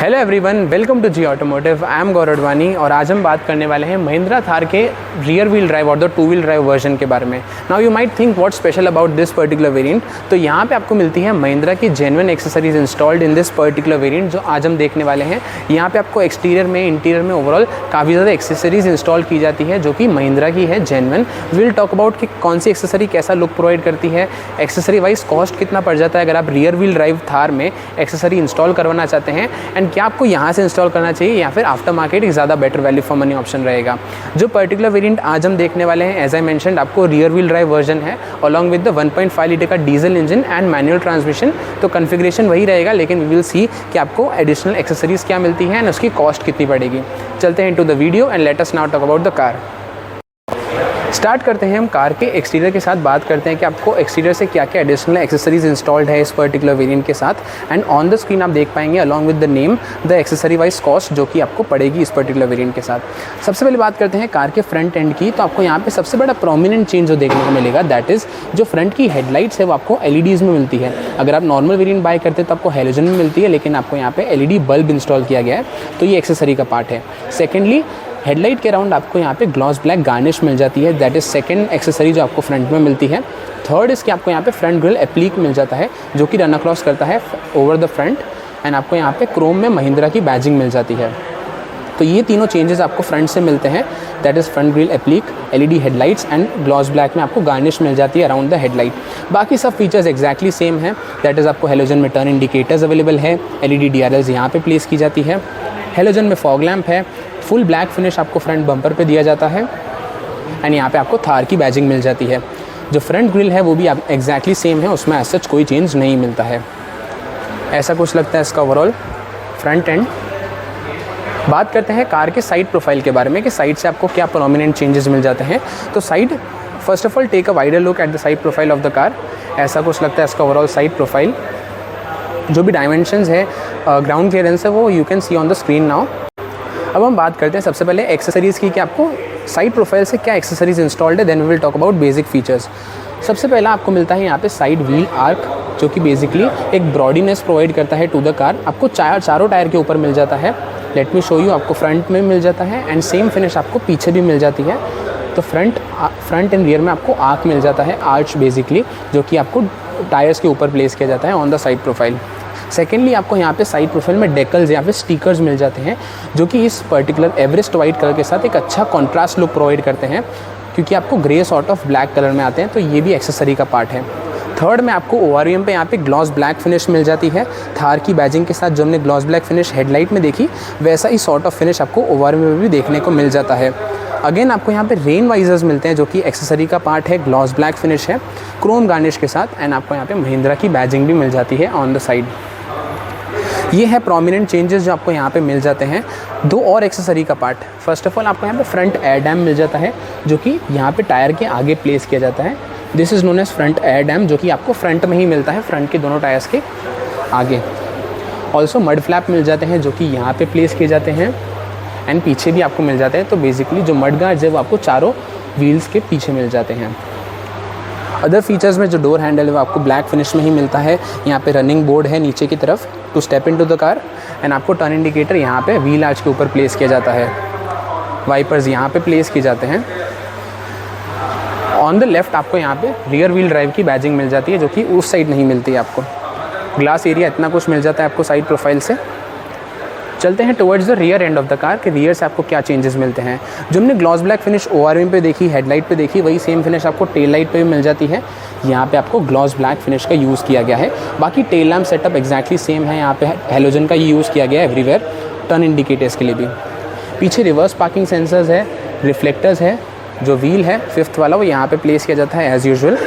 Hello everyone, welcome to G automotive. I am Gaurav Advani और आज हम बात करने वाले हैं महिंद्रा थार के रियर व्हील ड्राइव और the two wheel drive version के बारे में। Now you might think what special about this particular variant. तो यहाँ पे आपको मिलती है महिंद्रा की genuine accessories installed in this particular variant जो आज हम देखने वाले हैं। यहाँ पे आपको एक्सटीरियर में, इंटीरियर में ओवरऑल काफ़ी ज़्यादा एक्सेसरीज इंस्टॉल की जाती है जो कि महिंद्रा की है जेन्युइन। विल टॉक अबाउट कि कौन सी एक्सेसरी कैसा लुक प्रोवाइड करती है, एक्सेसरी वाइज कॉस्ट कितना पड़ जाता है अगर आप रियर व्हील ड्राइव थार में एक्सेसरी इंस्टॉल करवाना चाहते हैं, एंड क्या आपको यहाँ से इंस्टॉल करना चाहिए या फिर आफ्टर मार्केट एक ज़्यादा better value for money option रहेगा। जो पर्टिकुलर वेरिएंट आज हम देखने वाले हैं, एज आई मेंशन्ड, आपको रियर व्हील ड्राइव वर्जन है अलॉन्ग विद द 1.5 लीटर का diesel engine and manual transmission. तो कॉन्फ़िगरेशन वही रहेगा, लेकिन वी विल सी कि आपको एडिशनल एक्सेसरीज क्या मिलती हैं एंड उसकी कॉस्ट कितनी पड़ेगी। चलते हैं into the video and let us now talk about the car. Start करते हैं हम कार के एक्सटीरियर के साथ। बात करते हैं कि आपको एक्सटीरियर से क्या क्या एडिशनल एक्सेसरीज इंस्टॉल्ड है इस पर्टिकुलर वेरिएंट के साथ, एंड ऑन द स्क्रीन आप देख पाएंगे along with the name the accessory wise cost जो कि आपको पड़ेगी इस पर्टिकुलर वेरिएंट के साथ। सबसे पहले बात करते हैं कार के फ्रंट एंड की। तो आपको यहाँ पे सबसे बड़ा प्रोमिनेंट चेंज जो देखने को मिलेगा दैट इज़ जो फ्रंट की हेडलाइट्स है वो आपको एलईडीज़ में मिलती है। अगर आप नॉर्मल वेरिएंट बाय करते हैं तो आपको हैलोजन में मिलती है, लेकिन आपको यहाँ पे एलईडी बल्ब इंस्टॉल किया गया है, तो ये एक्सेसरी का पार्ट है। सेकेंडली, हेडलाइट के अराउंड आपको यहाँ पे ग्लॉस ब्लैक गार्निश मिल जाती है, दैट इज़ सेकंड एक्सेसरी जो आपको फ्रंट में मिलती है। थर्ड इसके आपको यहाँ पे फ्रंट ग्रिल एप्लीक मिल जाता है जो कि रन अक्रॉस करता है ओवर द फ्रंट, एंड आपको यहाँ पे क्रोम में महिंद्रा की बैजिंग मिल जाती है। तो ये तीनों चेंजेस आपको फ्रंट से मिलते हैं, that is front grille एप्लीक, LED headlights and gloss black में आपको गार्निश मिल जाती है अराउंड द हेडलाइट। बाकी सब फीचर्स एक्जैक्टली सेम है, दैट इज़ आपको हेलोजन में टर्न इंडिकेटर्स अवेलेबल है, एलईडी डीआरएल्स यहाँ पे प्लेस की जाती है, हेलोजन में फॉग लैम्प है, फुल ब्लैक फिनिश आपको फ्रंट बम्पर पे दिया जाता है, एंड यहाँ पे आपको थार की बैजिंग मिल जाती है। जो फ्रंट ग्रिल है वो भी आप एक्जैक्टली सेम है, उसमें ऐसा कोई चेंज नहीं मिलता है। ऐसा कुछ लगता है इसका ओवरऑल फ्रंट एंड। बात करते हैं कार के साइड प्रोफाइल के बारे में कि साइड से आपको क्या प्रोमिनेंट चेंजेस मिल जाते हैं। तो side, first of all take a wider look at the side profile of the car. ऐसा कुछ लगता है इसका ओवरऑल साइड प्रोफाइल। जो भी डायमेंशंस है, ग्राउंड क्लियरेंस है, वो you can see on the screen now. अब हम बात करते हैं सबसे पहले एक्सेसरीज़ की कि आपको साइड प्रोफाइल से क्या एक्सेसरीज इंस्टॉल्ड है, then we will talk about basic features. सबसे पहला आपको मिलता है यहाँ पे साइड व्हील आर्क जो कि बेसिकली एक ब्रॉडीनेस प्रोवाइड करता है टू द कार। आपको चारों टायर के ऊपर मिल जाता है। लेट मी शो यू, आपको फ्रंट में मिल जाता है एंड सेम फिनिश आपको पीछे भी मिल जाती है। तो फ्रंट एंड रियर में आपको आर्क मिल जाता है, आर्च बेसिकली, जो कि आपको टायर्स के ऊपर प्लेस किया जाता है on the side profile. Secondly, आपको यहाँ पे साइड प्रोफाइल में डेकल्स या फिर स्टिकर्स मिल जाते हैं जो कि इस पर्टिकुलर एवरेस्ट वाइट कलर के साथ एक अच्छा कॉन्ट्रास्ट लुक प्रोवाइड करते हैं, क्योंकि आपको grey sort of black colour में आते हैं, तो ये भी एक्सेसरी का पार्ट है। थर्ड में आपको ओआरवीएम पे यहाँ पे ग्लॉस ब्लैक फिनिश मिल जाती है। थार की बैजिंग के साथ जो हमने ग्लॉस ब्लैक फिनिश हेडलाइट में देखी, वैसा ही सॉर्ट ऑफ फिनिश आपको ओआरवीएम में भी देखने को मिल जाता है। अगेन आपको यहाँ पे रेन वाइजर्स मिलते हैं जो कि एक्सेसरी का पार्ट है, ग्लॉस ब्लैक फिनिश है क्रोम गार्निश के साथ, एंड आपको यहाँ पे महिंद्रा की बैजिंग भी मिल जाती है ऑन द साइड। ये है प्रोमिनेंट चेंजेस जो आपको यहाँ पे मिल जाते हैं। दो और एक्सेसरी का पार्ट, फर्स्ट ऑफ ऑल आपको यहाँ पे फ्रंट एयर डैम मिल जाता है जो कि यहाँ पे टायर के आगे प्लेस किया जाता है। This is known as front air dam, जो कि आपको फ्रंट में ही मिलता है, फ्रंट के दोनों टायर्स के आगे। ऑल्सो मड फ्लैप मिल जाते हैं जो कि यहाँ पे प्लेस किए जाते हैं, एंड पीछे भी आपको मिल जाते हैं। तो बेसिकली जो मड गार्ड्स है वो आपको चारों व्हील्स के पीछे मिल जाते हैं। अदर फीचर्स में जो डोर हैंडल है वो आपको ब्लैक फिनिश में ही मिलता है। यहाँ पे रनिंग बोर्ड है नीचे की तरफ to step into the car, and आपको टर्न इंडिकेटर यहाँ पे व्हील आर्च के ऊपर प्लेस किया जाता है। वाइपर्स यहाँ पे प्लेस किए जाते हैं। ऑन द लेफ्ट आपको यहाँ पे रियर व्हील ड्राइव की बैजिंग मिल जाती है जो कि उस साइड नहीं मिलती है आपको। ग्लास एरिया इतना कुछ मिल जाता है आपको साइड प्रोफाइल से। चलते हैं towards the rear end of the car कि रियर से आपको क्या चेंजेस मिलते हैं। जो हमने ग्लॉस ब्लैक फिनिश ओआरवीएम पे देखी, हेडलाइट पे देखी, वही सेम फिनिश आपको टेल लाइट पे भी मिल जाती है। यहाँ पे आपको ग्लॉस ब्लैक फिनिश का यूज़ किया गया है। बाकी tail lamp setup exactly same है, यहाँ पे हेलोजन का यूज़ किया गया है एवरीवेयर, टर्न इंडिकेटर्स के लिए भी। पीछे रिवर्स पार्किंग सेंसर्स है, रिफ्लेक्टर्स है। जो व्हील है फिफ्थ वाला वो यहाँ पे प्लेस किया जाता है एज़ यूजुअल।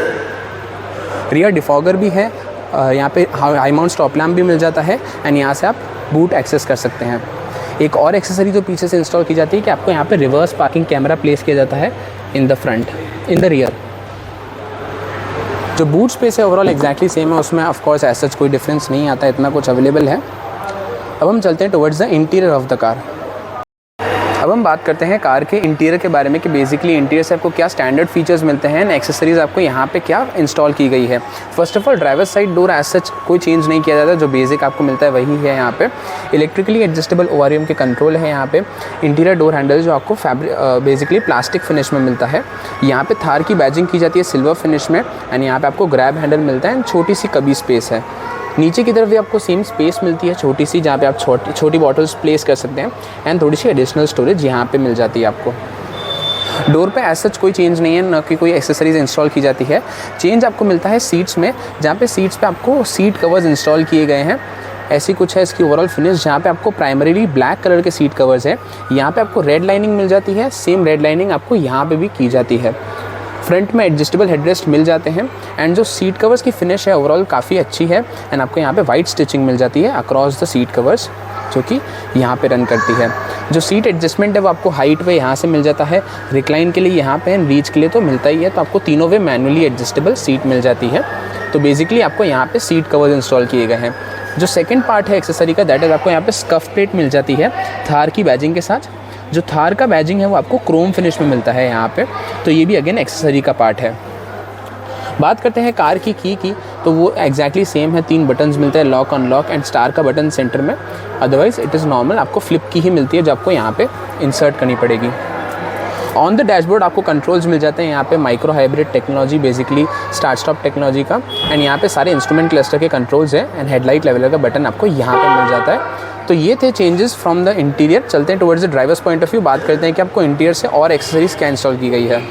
रियर डिफॉगर भी है, यहाँ पे हाई माउंट स्टॉप लैम्प भी मिल जाता है, एंड यहाँ से आप बूट एक्सेस कर सकते हैं। एक और एक्सेसरी जो पीछे से इंस्टॉल की जाती है कि आपको यहाँ पे रिवर्स पार्किंग कैमरा प्लेस किया जाता है in the front, in the rear. जो बूट स्पेस है ओवरऑल एक्जैक्टली सेम है, उसमें ऑफ कोर्स एज सच कोई डिफरेंस नहीं आता, इतना कुछ अवेलेबल है। अब हम चलते हैं towards the interior of the car. अब हम बात करते हैं कार के इंटीरियर के बारे में कि बेसिकली इंटीरियर से आपको क्या स्टैंडर्ड फीचर्स मिलते हैं एंड एक्सेसरीज आपको यहाँ पे क्या इंस्टॉल की गई है। First of all driver side door edge such कोई चेंज नहीं किया जाता, जो बेसिक आपको मिलता है वही है यहाँ पे। इलेक्ट्रिकली एडजस्टेबल ओआरएम के कंट्रोल है यहाँ पे। इंटीरियर डोर हैंडल जो आपको बेसिकली प्लास्टिक फिनिश में मिलता है। यहाँ पे थार की बैजिंग की जाती है सिल्वर फिनिश में एंड यहाँ पे आपको ग्रैब हैंडल मिलता है एंड छोटी सी कभी स्पेस है। नीचे की तरफ भी आपको सेम स्पेस मिलती है छोटी सी, जहाँ पे आप छोटी बॉटल्स प्लेस कर सकते हैं एंड थोड़ी सी एडिशनल स्टोरेज यहाँ पे मिल जाती है आपको। डोर पे एज सच कोई चेंज नहीं है, न कि कोई एक्सेसरीज इंस्टॉल की जाती है। चेंज आपको मिलता है सीट्स में, जहाँ पे सीट्स पे आपको सीट कवर्स इंस्टॉल किए गए हैं। ऐसी कुछ है इसकी ओवरऑल फिनिश, जहाँ पे आपको प्राइमरीली ब्लैक कलर के सीट कवर्स है। यहाँ पे आपको रेड लाइनिंग मिल जाती है, सेम रेड लाइनिंग आपको यहाँ पे भी की जाती है। फ्रंट में एडजस्टेबल हेडरेस्ट मिल जाते हैं एंड जो सीट कवर्स की फिनिश है ओवरऑल काफ़ी अच्छी है एंड आपको यहाँ पे वाइट स्टिचिंग मिल जाती है अक्रॉस द सीट कवर्स, जो कि यहाँ पे रन करती है। जो सीट एडजस्टमेंट है वो आपको हाइट पे यहाँ से मिल जाता है, रिक्लाइन के लिए यहाँ पे एंड रीच के लिए तो मिलता ही है। तो आपको तीनों वे मैनुअली एडजस्टेबल सीट मिल जाती है। तो बेसिकली आपको यहाँ पे सीट कवर्स इंस्टॉल किए गए हैं। जो सेकेंड पार्ट है एक्सेसरी का, दैट इज आपको यहाँ पे स्कफ प्लेट मिल जाती है थार की बैजिंग के साथ। जो थार का बैजिंग है वो आपको क्रोम फिनिश में मिलता है यहाँ पे, तो ये भी अगेन एक्सेसरी का पार्ट है। बात करते हैं कार की की, तो वो एग्जैक्टली सेम है। 3 बटन्स मिलते हैं, लॉक अनलॉक एंड स्टार का बटन सेंटर में। अदरवाइज इट इज़ नॉर्मल आपको फ्लिप की ही मिलती है, जो आपको यहाँ पे इंसर्ट करनी पड़ेगी। ऑन द डैशबोर्ड आपको कंट्रोल्स मिल जाते हैं यहाँ पे, micro hybrid technology basically start stop technology का एंड यहाँ पे सारे इंस्ट्रूमेंट क्लस्टर के कंट्रोल्स है एंड हेडलाइट लेवलर का बटन आपको यहाँ पे मिल जाता है। तो ये थे चेंजेस फ्रॉम द इंटीरियर। चलते हैं towards the drivers point of view, बात करते हैं कि आपको इंटीरियर से और एक्सेसरीज क्या इंस्टॉल की गई है।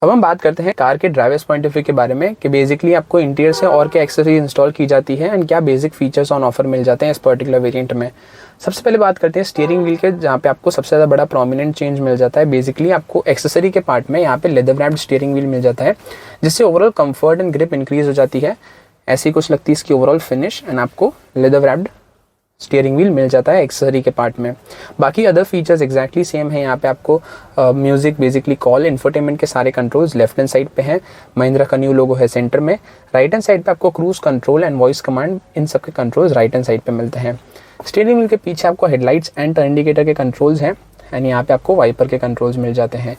अब हम बात करते हैं कार के ड्राइवर्स पॉइंट ऑफ व्यू के बारे में कि बेसिकली आपको इंटीरियर से और क्या एक्सेसरीज इंस्टॉल की जाती है एंड क्या बेसिक फीचर्स ऑन ऑफर मिल जाते हैं इस पर्टिकुलर वेरिएंट में। सबसे पहले बात करते हैं स्टीयरिंग व्हील के, जहाँ पे आपको सबसे ज़्यादा बड़ा प्रोमिनेंट चेंज मिल जाता है। बेसिकली आपको एक्सेसरी के पार्ट में यहाँ पे लेदर रैप्ड स्टीयरिंग व्हील मिल जाता है, जिससे overall comfort and grip increase हो जाती है। ऐसी कुछ लगती है इसकी ओवरऑल फिनिश एंड आपको लेदर रैप्ड स्टीयरिंग व्हील मिल जाता है एक्सेसरी के पार्ट में। बाकी अदर फीचर्स एग्जैक्टली सेम है। यहाँ पे आपको म्यूजिक, बेसिकली कॉल, इंफोटेनमेंट के सारे कंट्रोल्स लेफ्ट हैंड साइड पे हैं। महिंद्रा का न्यू लोगो है सेंटर में। राइट हैंड साइड पे आपको cruise control and voice command, इन सब के कंट्रोल्स राइट हैंड साइड पे मिलते हैं। स्टीयरिंग व्हील के पीछे आपको हेडलाइट्स एंड टर्न इंडिकेटर के कंट्रोल्स हैं एंड यहाँ पे आपको वाइपर के कंट्रोल्स मिल जाते हैं।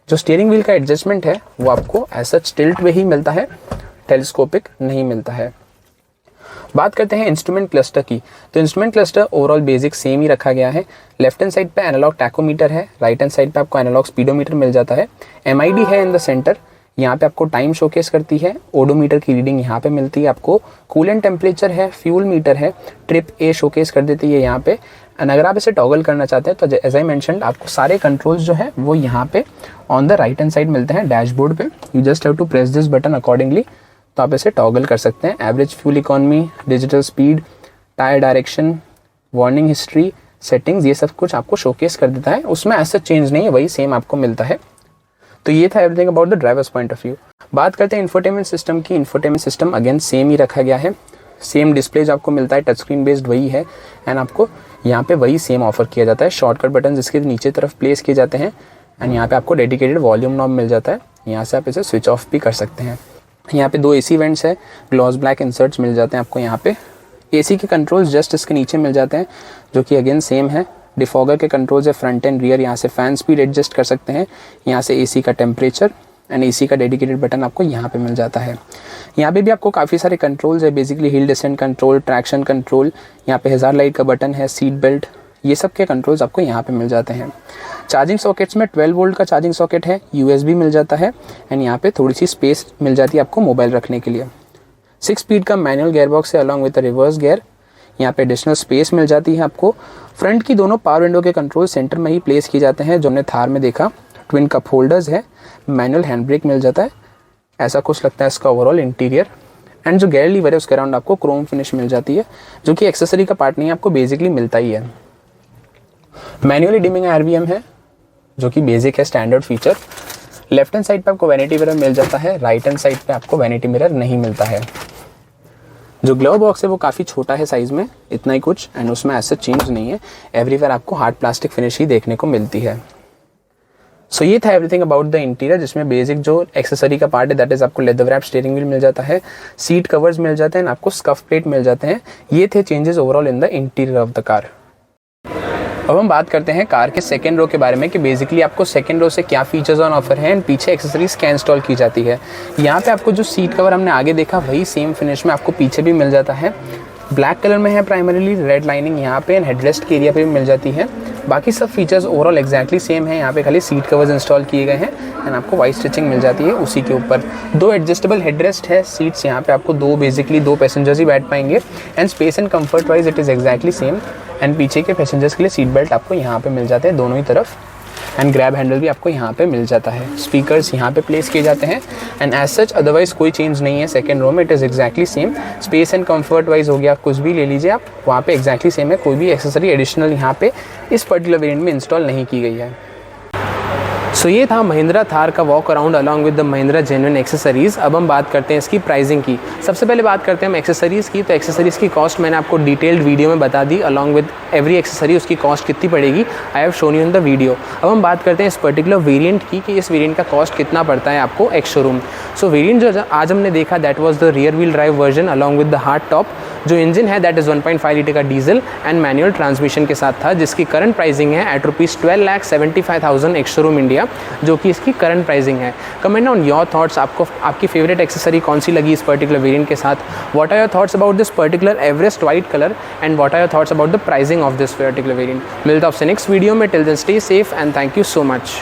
जो स्टीयरिंग व्हील का एडजस्टमेंट है वो आपको एज सच टिल्ट में ही मिलता है, टेलीस्कोपिक नहीं मिलता है। बात करते हैं इंस्ट्रूमेंट क्लस्टर की, तो instrument cluster overall basic same ही रखा गया है। लेफ्ट हैंड साइड पे एनालॉग टैकोमीटर है, राइट हैंड साइड पे आपको एनालॉग स्पीडोमीटर मिल जाता है। MID है इन द सेंटर, यहाँ पे आपको टाइम शोकेस करती है। ओडोमीटर की रीडिंग यहाँ पे मिलती है आपको। कूलेंट टेम्परेचर है, फ्यूल मीटर है, ट्रिप ए शोकेस कर देती है यहाँ पे। एंड अगर आप इसे टॉगल करना चाहते हैं तो एज आई मेंशन्ड आपको सारे कंट्रोल्स जो है वो यहाँ पे on the right hand side मिलते हैं डैशबोर्ड पे। You just have to press this button accordingly, तो आप इसे टॉगल कर सकते हैं। Average fuel economy, digital speed, tyre direction, warning history, settings, ये सब कुछ आपको शोकेस कर देता है। उसमें ऐसा चेंज नहीं है, वही सेम आपको मिलता है। तो ये था everything about the drivers point of view. बात करते हैं इंफोटेनमेंट सिस्टम की। इंफोटेनमेंट सिस्टम अगेन सेम ही रखा गया है। सेम डिस्प्ले जो आपको मिलता है टच स्क्रीन बेस्ड वही है एंड आपको यहाँ पे वही सेम ऑफर किया जाता है। शॉर्टकट बटन इसके नीचे तरफ प्लेस किए जाते हैं एंड यहाँ पे आपको डेडिकेटेड वॉल्यूम नॉब मिल जाता है। यहाँ से आप इसे स्विच ऑफ भी कर सकते हैं। यहाँ पे 2 AC वेंट्स है, ग्लॉस ब्लैक इंसर्ट्स मिल जाते हैं आपको यहाँ पे। AC के कंट्रोल्स जस्ट इसके नीचे मिल जाते हैं, जो कि अगेन सेम है। डिफॉगर के कंट्रोल्स है फ्रंट एंड रियर, यहाँ से फैन स्पीड एडजस्ट कर सकते हैं। यहाँ से AC का टेम्परेचर एंड AC का डेडिकेटेड बटन आपको यहाँ पे मिल जाता है। यहाँ पे भी आपको काफ़ी सारे कंट्रोल्स है, basically hill descent control, traction control, यहाँ पे हज़ार लाइट का बटन है, सीट बेल्ट, ये सब के कंट्रोल्स आपको यहाँ पे मिल जाते हैं। चार्जिंग सॉकेट्स में 12 वोल्ट का चार्जिंग सॉकेट है, USB मिल जाता है एंड यहाँ पे थोड़ी सी स्पेस मिल जाती है आपको मोबाइल रखने के लिए। 6 स्पीड का मैनुअल गियर बॉक्स है अलॉन्ग विद रिवर्स गियर। यहाँ पे एडिशनल स्पेस मिल जाती है आपको। फ्रंट की दोनों पावर विंडो के कंट्रोल सेंटर में ही प्लेस किए जाते हैं, जो हमने थार में देखा। ट्विन कप होल्डर्स है, मैनुअल हैंड ब्रेक मिल जाता है। ऐसा कुछ लगता है इसका ओवरऑल इंटीरियर। एंड जो गेयर लीवर है उसके अराउंड आपको क्रोम फिनिश मिल जाती है, जो कि एक्सेसरी का पार्ट नहीं है, आपको बेसिकली मिलता ही है। मैनुअली डिमिंग RVM है, जो कि बेसिक है, standard feature. Left hand side पे आपको वैनिटी मिरर मिल जाता है, राइट हैंड साइड पे आपको वैनिटी मिरर नहीं मिलता है। जो ग्लव बॉक्स है वो काफ़ी छोटा है साइज़ में, इतना ही कुछ, एंड उसमें ऐसा चेंज नहीं है। एवरीवेयर आपको हार्ड प्लास्टिक फिनिश ही देखने को मिलती है। सो ये था एवरीथिंग अबाउट द इंटीरियर, जिसमें बेसिक जो एक्सेसरी का पार्ट है दैट इज आपको लेदर रैप स्टीयरिंग व्हील मिल जाता है, सीट कवर्स मिल जाते हैं, आपको स्कफ प्लेट मिल जाते हैं। ये थे changes overall in the interior of the car. अब हम बात करते हैं कार के सेकंड रो के बारे में कि बेसिकली आपको सेकंड रो से क्या फीचर्स ऑन ऑफर है एंड पीछे एक्सेसरीज क्या इंस्टॉल की जाती है। यहाँ पे आपको जो सीट कवर हमने आगे देखा वही सेम फिनिश में आपको पीछे भी मिल जाता है। ब्लैक कलर में है प्राइमरीली, रेड लाइनिंग यहाँ पे एंड हेडरेस्ट के एरिया पे भी मिल जाती है। बाकी सब फीचर्स ओवरऑल एग्जैक्टली सेम है। यहाँ पे खाली सीट कवर्स इंस्टॉल किए गए हैं एंड आपको वाइट स्टिचिंग मिल जाती है उसी के ऊपर। 2 एडजस्टेबल हेडरेस्ट है, सीट्स यहाँ पे आपको बेसिकली 2 पैसेंजर्स ही बैठ पाएंगे and space and comfort wise it is exactly same. And पीछे के पैसेंजर्स के लिए सीट बेल्ट आपको यहाँ पे मिल जाते हैं दोनों ही तरफ एंड ग्रैब हैंडल भी आपको यहाँ पे मिल जाता है। स्पीकर्स यहाँ पे प्लेस किए जाते हैं एंड एज सच अदरवाइज कोई चेंज नहीं है सेकंड रो में, it is exactly same. Space and comfort wise हो गया, कुछ भी ले लीजिए आप, वहाँ पे एग्जैक्टली सेम है। कोई भी एक्सेसरी एडिशनल यहाँ पे इस पर्टिकुलर वेरिएंट में इंस्टॉल नहीं की गई है। सो ये था महिंद्रा थार का walk around along with the Mahindra genuine accessories. अब हम बात करते हैं इसकी प्राइसिंग की। सबसे पहले बात करते हैं हम एक्सेसरीज़ की। तो एक्सेसरीज़ की कॉस्ट मैंने आपको डिटेल्ड वीडियो में बता दी, अलॉन्ग विद एवरी एक्सेसरी उसकी कॉस्ट कितनी पड़ेगी I have shown you in the video. अब हम बात करते हैं इस पर्टिकुलर वेरिएंट की कि इस वेरिएंट का कॉस्ट कितना पड़ता है आपको एक्स शोरूम। सो वेरिएंट जो आज हमने देखा that was the rear wheel drive version along with the hard top. जो इंजन है दैट इज़ 1.5 लीटर का डीजल एंड मैनुअल ट्रांसमिशन के साथ था, जिसकी करंट प्राइसिंग है एट ₹12,75,000 एक्स शोरूम इंडिया, जो कि इसकी करंट प्राइसिंग है। कमेंट ऑन योर थॉट्स, आपको आपकी फेवरेट एक्सेसरी कौन सी लगी इस पर्टिकुलर वेरिएंट के साथ। What are your thoughts about this particular Everest white colour and what are your thoughts about the pricing of this particular variant. मिलता है आपसे नेक्स्ट वीडियो में। Till then stay safe and thank you so much.